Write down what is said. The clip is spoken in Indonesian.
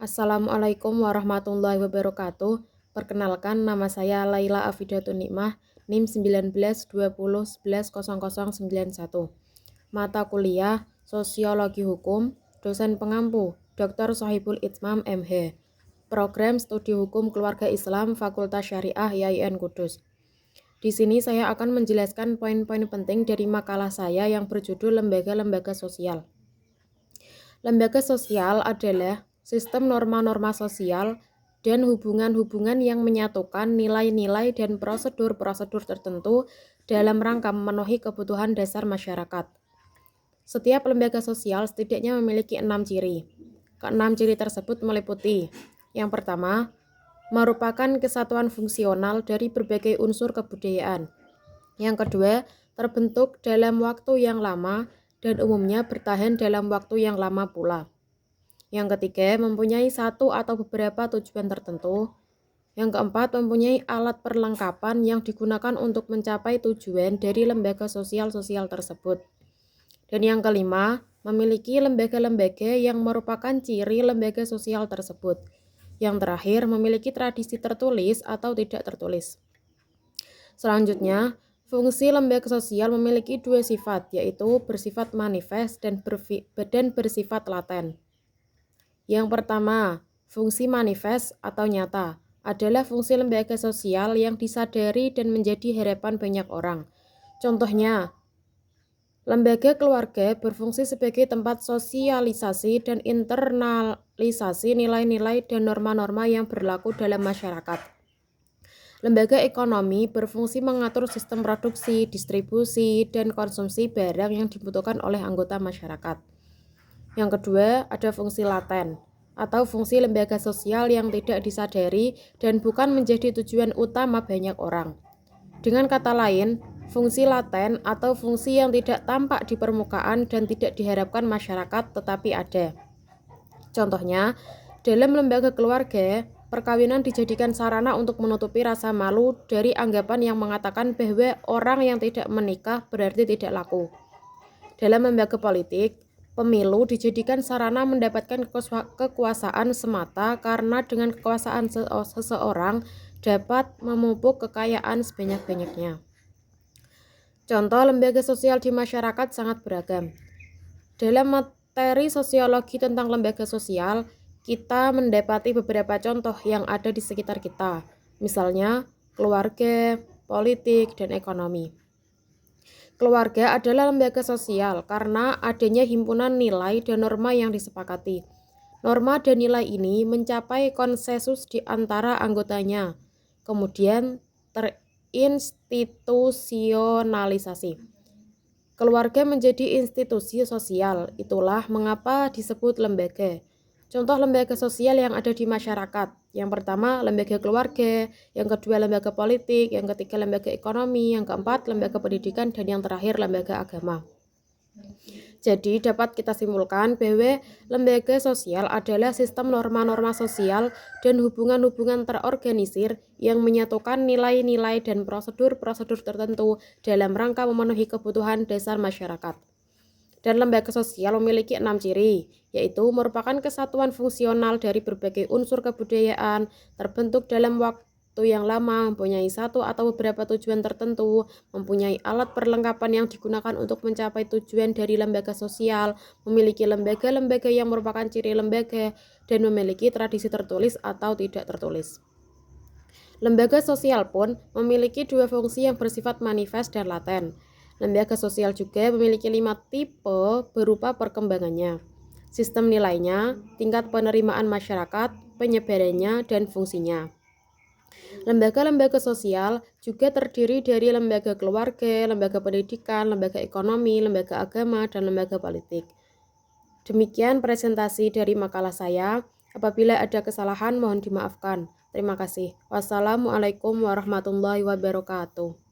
Assalamualaikum warahmatullahi wabarakatuh. Perkenalkan, nama saya Laila Afidatun Nikmah, NIM 1920110091. Mata kuliah Sosiologi Hukum, dosen pengampu Dr. Sohibul Itmam MH. Program Studi Hukum Keluarga Islam Fakultas Syariah YIN Kudus. Di sini saya akan menjelaskan poin-poin penting dari makalah saya yang berjudul Lembaga-lembaga Sosial. Lembaga sosial adalah sistem norma-norma sosial dan hubungan-hubungan yang menyatukan nilai-nilai dan prosedur-prosedur tertentu dalam rangka memenuhi kebutuhan dasar masyarakat. Setiap lembaga sosial setidaknya memiliki 6 ciri. Keenam ciri tersebut meliputi: yang pertama, merupakan kesatuan fungsional dari berbagai unsur kebudayaan. Yang kedua, terbentuk dalam waktu yang lama dan umumnya bertahan dalam waktu yang lama pula. Yang ketiga, mempunyai satu atau beberapa tujuan tertentu. Yang keempat, mempunyai alat perlengkapan yang digunakan untuk mencapai tujuan dari lembaga sosial-sosial tersebut. Dan yang kelima, memiliki lembaga-lembaga yang merupakan ciri lembaga sosial tersebut. Yang terakhir, memiliki tradisi tertulis atau tidak tertulis. Selanjutnya, fungsi lembaga sosial memiliki dua sifat, yaitu bersifat manifest dan bersifat laten. Yang pertama, fungsi manifest atau nyata adalah fungsi lembaga sosial yang disadari dan menjadi harapan banyak orang. Contohnya, lembaga keluarga berfungsi sebagai tempat sosialisasi dan internalisasi nilai-nilai dan norma-norma yang berlaku dalam masyarakat. Lembaga ekonomi berfungsi mengatur sistem produksi, distribusi, dan konsumsi barang yang dibutuhkan oleh anggota masyarakat. Yang kedua, ada fungsi laten, atau fungsi lembaga sosial yang tidak disadari dan bukan menjadi tujuan utama banyak orang. Dengan kata lain, fungsi laten atau fungsi yang tidak tampak di permukaan dan tidak diharapkan masyarakat tetapi ada. Contohnya, dalam lembaga keluarga, perkawinan dijadikan sarana untuk menutupi rasa malu dari anggapan yang mengatakan bahwa orang yang tidak menikah berarti tidak laku. Dalam lembaga politik, pemilu dijadikan sarana mendapatkan kekuasaan semata karena dengan kekuasaan seseorang dapat memupuk kekayaan sebanyak-banyaknya. Contoh lembaga sosial di masyarakat sangat beragam. Dalam materi sosiologi tentang lembaga sosial, kita mendapati beberapa contoh yang ada di sekitar kita, misalnya keluarga, politik, dan ekonomi. Keluarga adalah lembaga sosial karena adanya himpunan nilai dan norma yang disepakati. Norma dan nilai ini mencapai konsensus di antara anggotanya, kemudian terinstitusionalisasi. Keluarga menjadi institusi sosial, itulah mengapa disebut lembaga. Contoh lembaga sosial yang ada di masyarakat. Yang pertama, lembaga keluarga, yang kedua lembaga politik, yang ketiga lembaga ekonomi, yang keempat lembaga pendidikan, dan yang terakhir lembaga agama. Jadi dapat kita simpulkan bahwa lembaga sosial adalah sistem norma-norma sosial dan hubungan-hubungan terorganisir yang menyatukan nilai-nilai dan prosedur-prosedur tertentu dalam rangka memenuhi kebutuhan dasar masyarakat. Dan lembaga sosial memiliki 6 ciri, yaitu merupakan kesatuan fungsional dari berbagai unsur kebudayaan, terbentuk dalam waktu yang lama, mempunyai satu atau beberapa tujuan tertentu, mempunyai alat perlengkapan yang digunakan untuk mencapai tujuan dari lembaga sosial, memiliki lembaga-lembaga yang merupakan ciri lembaga, dan memiliki tradisi tertulis atau tidak tertulis. Lembaga sosial pun memiliki dua fungsi yang bersifat manifest dan laten. Lembaga sosial juga memiliki 5 tipe berupa perkembangannya, sistem nilainya, tingkat penerimaan masyarakat, penyebarannya, dan fungsinya. Lembaga-lembaga sosial juga terdiri dari lembaga keluarga, lembaga pendidikan, lembaga ekonomi, lembaga agama, dan lembaga politik. Demikian presentasi dari makalah saya. Apabila ada kesalahan mohon dimaafkan. Terima kasih. Wassalamualaikum warahmatullahi wabarakatuh.